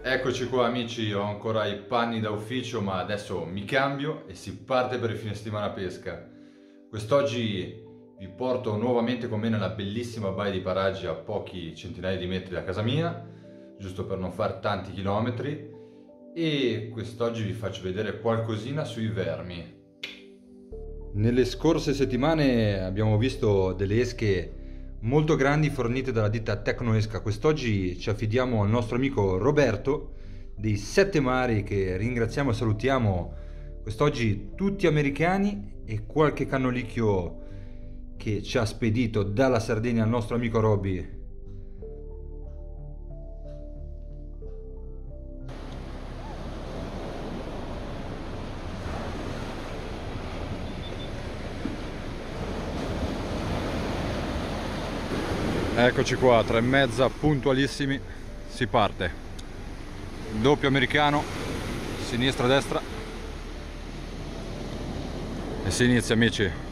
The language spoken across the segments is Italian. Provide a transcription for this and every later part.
Eccoci qua amici, ho ancora i panni da ufficio ma adesso mi cambio e si parte per il fine settimana pesca. Quest'oggi vi porto nuovamente con me nella bellissima baia di Paraggi a pochi centinaia di metri da casa mia, giusto per non fare tanti chilometri, e quest'oggi vi faccio vedere qualcosina sui vermi. Nelle scorse settimane abbiamo visto delle esche molto grandi fornite dalla ditta Tecnoesca. Quest'oggi ci affidiamo al nostro amico Roberto dei Sette Mari, che ringraziamo e salutiamo. Quest'oggi tutti americani e qualche cannolicchio che ci ha spedito dalla Sardegna al nostro amico Robby. Eccoci qua, 3:30 puntualissimi, si parte. Doppio americano, sinistra, destra e si inizia amici.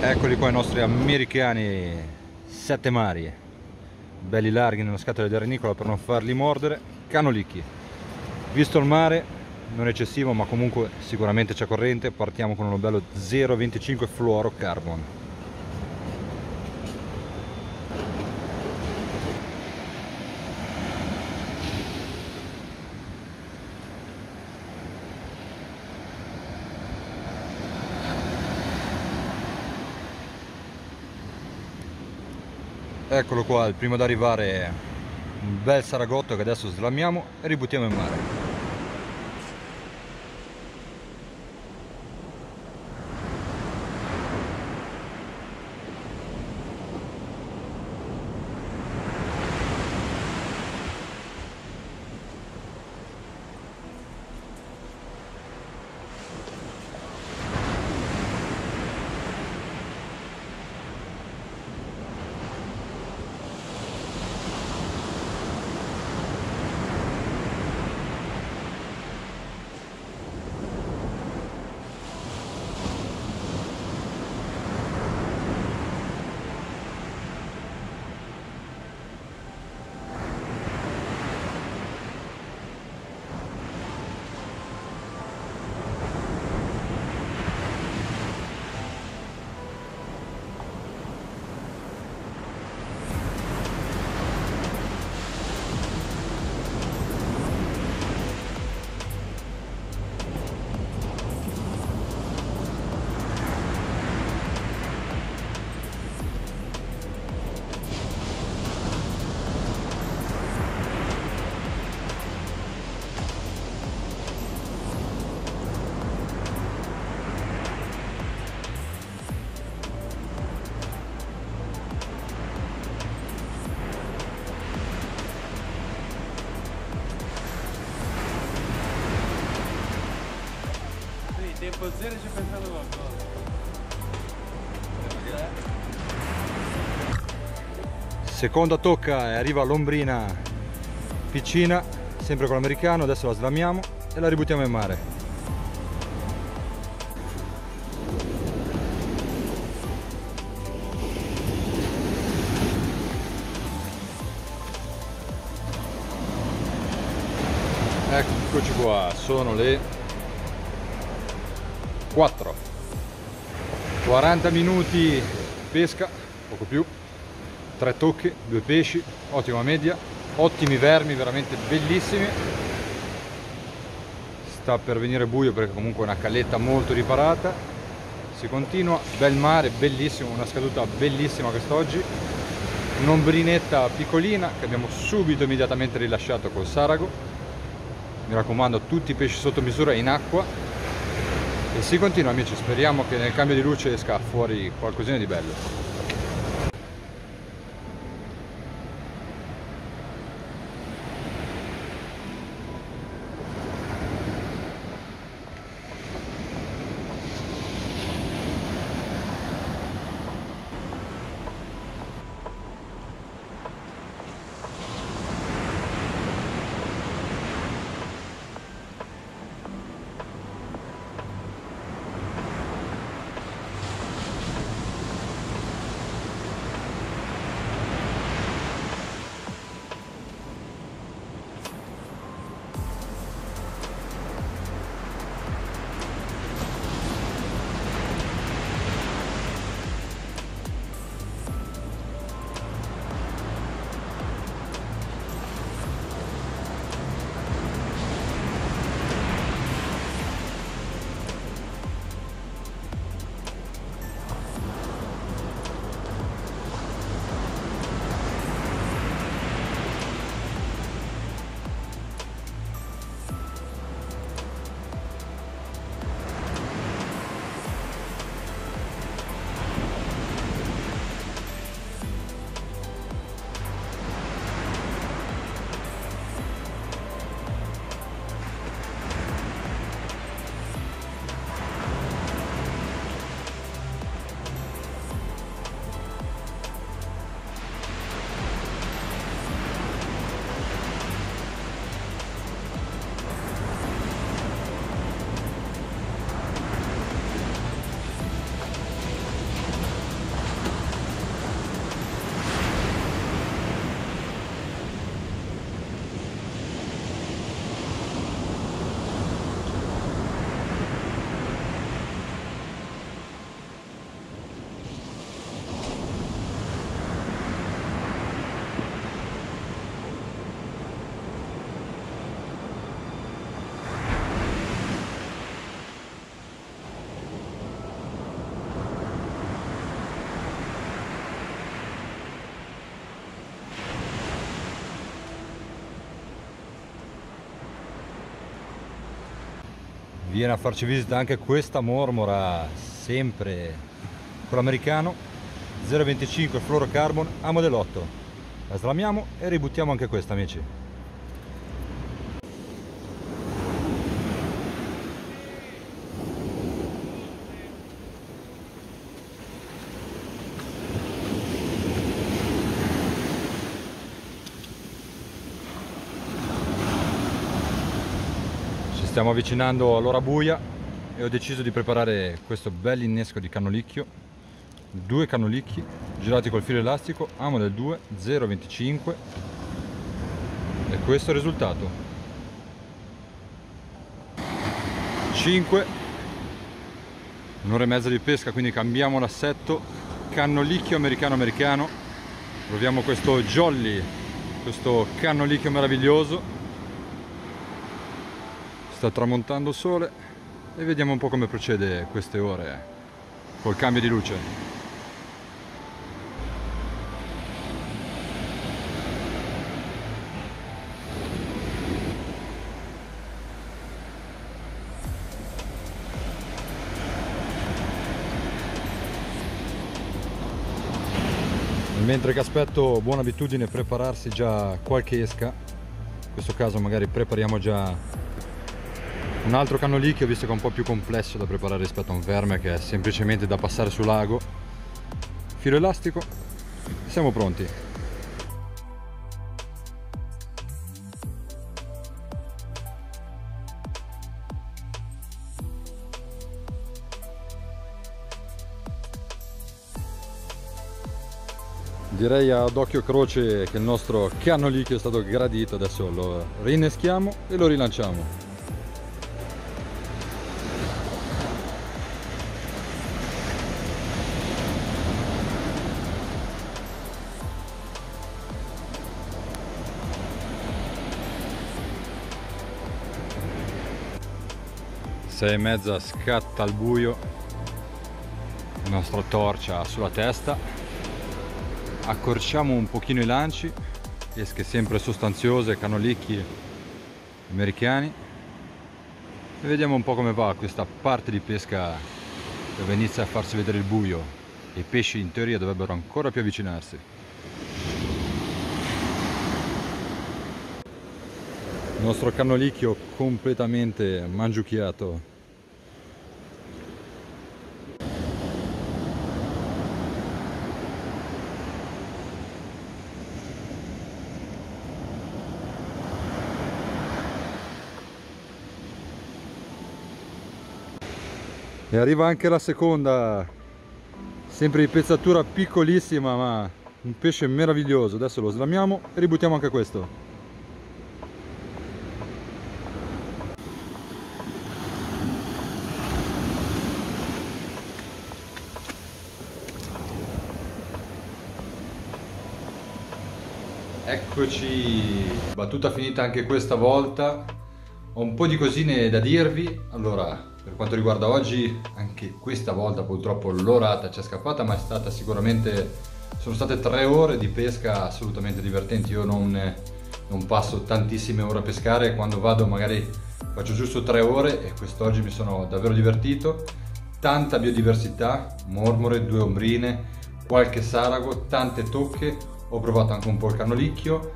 Eccoli qua i nostri americani Sette Mari, belli larghi nella scatola del renicolo per non farli mordere, canolicchi. Visto il mare, non eccessivo ma comunque sicuramente c'è corrente, partiamo con uno bello 0,25 fluorocarbon. Eccolo qua, il primo ad arrivare, un bel saragotto che adesso slamiamo e ributtiamo in mare. zero ci pensando qualcosa. Seconda tocca e arriva l'ombrina piccina, sempre con l'americano. Adesso la slamiamo e la ributtiamo in mare. Eccoci qua, sono le 4, 40 minuti pesca, poco più, 3 tocchi, 2 pesci, ottima media, ottimi vermi, veramente bellissimi. Sta per venire buio perché comunque è una caletta molto riparata. Si continua, bel mare, bellissimo, una scaduta bellissima quest'oggi. Un'ombrinetta piccolina che abbiamo subito immediatamente rilasciato col sarago. Mi raccomando, tutti i pesci sotto misura in acqua. E si continua, amici, speriamo che nel cambio di luce esca fuori qualcosina di bello. Viene a farci visita anche questa mormora, sempre con l'americano 0,25 fluorocarbon a modellotto. La slamiamo e ributtiamo anche questa, amici. Stiamo avvicinando all'ora buia e ho deciso di preparare questo bel innesco di cannolicchio. 2 cannolicchi girati col filo elastico, amo del 2, 0,25 e questo è il risultato. 5, un'ora e mezza di pesca, quindi cambiamo l'assetto. Cannolicchio americano. Proviamo questo Jolly, questo cannolicchio meraviglioso. Sta tramontando il sole e vediamo un po' come procede queste ore col cambio di luce. Mentre che aspetto, buona abitudine prepararsi già qualche esca. In questo caso magari prepariamo già Un altro cannolicchio, visto che è un po' più complesso da preparare rispetto a un verme, che è semplicemente da passare su l'ago, filo elastico, siamo pronti. Direi ad occhio croce che il nostro cannolicchio è stato gradito. Adesso lo rinneschiamo e lo rilanciamo. Sei e mezza, scatta al buio, il nostro torcia sulla testa, accorciamo un pochino i lanci, esche sempre sostanziose, cannolicchi americani, e vediamo un po' come va questa parte di pesca dove inizia a farsi vedere il buio e i pesci in teoria dovrebbero ancora più avvicinarsi. Il nostro cannolicchio completamente mangiucchiato. E arriva anche la seconda, sempre di pezzatura piccolissima, ma un pesce meraviglioso. Adesso lo slamiamo e ributtiamo anche questo. Eccoci, battuta finita anche questa volta. Ho un po' di cosine da dirvi. Allora, per quanto riguarda oggi, anche questa volta purtroppo l'orata ci è scappata, ma è stata sono state 3 ore di pesca assolutamente divertenti. Io non passo tantissime ore a pescare, quando vado magari faccio giusto 3 ore, e quest'oggi mi sono davvero divertito. Tanta biodiversità, mormore, 2 ombrine, qualche sarago, tante tocche, ho provato anche un po' il cannolicchio.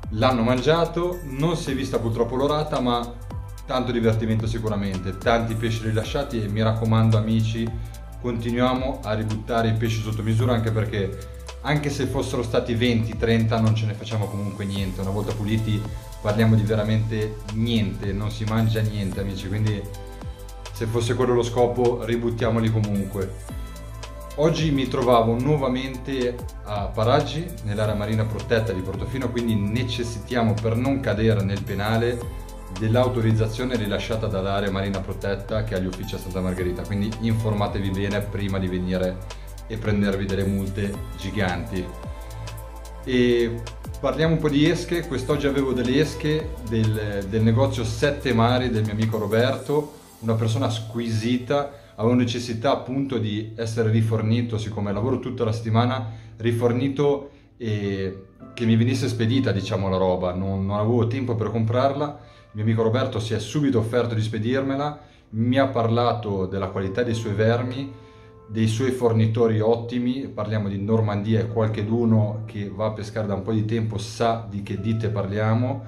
L'hanno mangiato, non si è vista purtroppo l'orata, ma tanto divertimento sicuramente, tanti pesci rilasciati, e mi raccomando amici, continuiamo a ributtare i pesci sotto misura, anche perché anche se fossero stati 20-30 non ce ne facciamo comunque niente. Una volta puliti parliamo di veramente niente, non si mangia niente amici, quindi se fosse quello lo scopo ributtiamoli comunque. Oggi mi trovavo nuovamente a Paraggi, nell'area marina protetta di Portofino, quindi necessitiamo, per non cadere nel penale, dell'autorizzazione rilasciata dall'area marina protetta che ha gli uffici a Santa Margherita, quindi informatevi bene prima di venire e prendervi delle multe giganti. E parliamo un po' di esche. Quest'oggi avevo delle esche del negozio Sette Mari del mio amico Roberto, una persona squisita. Avevo necessità appunto di essere rifornito, siccome lavoro tutta la settimana, rifornito, e che mi venisse spedita, diciamo, la roba. Non avevo tempo per comprarla. Il mio amico Roberto si è subito offerto di spedirmela, mi ha parlato della qualità dei suoi vermi, dei suoi fornitori ottimi. Parliamo di Normandia, e qualcheduno che va a pescare da un po' di tempo sa di che ditte parliamo,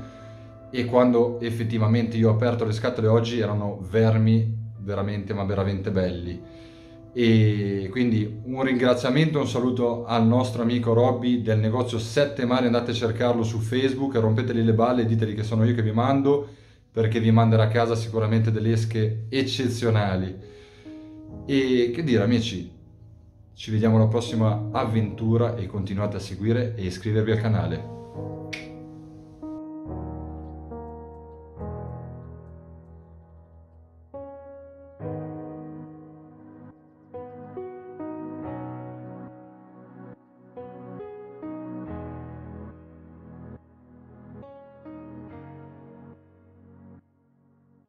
e quando effettivamente io ho aperto le scatole oggi erano vermi veramente, ma veramente belli. E quindi un ringraziamento e un saluto al nostro amico Robby del negozio Sette Mari. Andate a cercarlo su Facebook, rompeteli le balle e diteli che sono io che vi mando, perché vi manderà a casa sicuramente delle esche eccezionali. E che dire amici, ci vediamo alla prossima avventura, e continuate a seguire e iscrivervi al canale.